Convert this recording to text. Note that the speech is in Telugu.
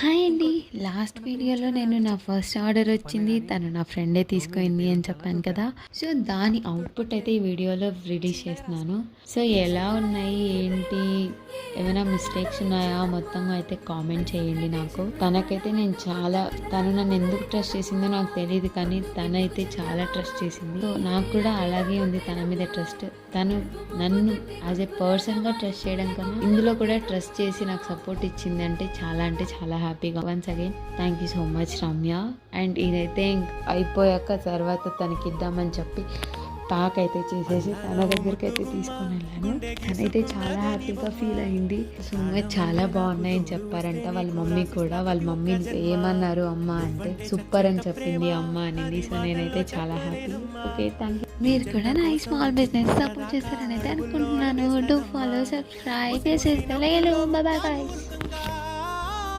హాయ్ అండి. లాస్ట్ వీడియోలో నేను నా ఫస్ట్ ఆర్డర్ వచ్చింది. తను నా ఫ్రెండే తీసుకుంది అని చెప్పాను కదా. సో దాని అవుట్పుట్ అయితే ఈ వీడియోలో రిలీజ్ చేస్తున్నాను. సో ఎలా ఉన్నాయి ఏంటి, ఏమైనా మిస్టేక్స్ ఉన్నాయా మొత్తంగా అయితే కామెంట్ చేయండి నాకు. తనకైతే నేను తను నన్ను ఎందుకు ట్రస్ట్ చేసిందో నాకు తెలియదు, కానీ తనైతే చాలా ట్రస్ట్ చేసింది. సో నాకు కూడా అలాగే ఉంది తన మీద ట్రస్ట్. తను నన్ను యాజ్ ఏ పర్సన్గా ట్రస్ట్ చేయడం కన్నా ఇందులో కూడా ట్రస్ట్ చేసి నాకు సపోర్ట్ ఇచ్చింది అంటే చాలా హ్యాపీగా. Once again thank you so much Ramya. And ఇదైతే అయిపోయాక తర్వాత తనకి ఇద్దామని చెప్పి ప్యాక్ అయితే చేసేసి తన దగ్గరికి అయితే తీసుకొని వెళ్ళాను. తనైతే చాలా హ్యాపీగా ఫీల్ అయింది. సో చాలా బాగున్నాయని చెప్పారంట వాళ్ళ మమ్మీ కూడా. వాళ్ళ మమ్మీ ఏమన్నారు అమ్మ అంటే సూపర్ అని చెప్పింది అమ్మ అనింది. సో నేనైతే చాలా హ్యాపీ. Okay, thank you. మీరు కూడా నా ఈ స్మాల్ బిజినెస్ సపోర్ట్ చేస్తారని అయితే అనుకుంటున్నాను. డూ ఫాలో, సబ్స్క్రైబ్ చేసేస్తే బాయ్ గైస్.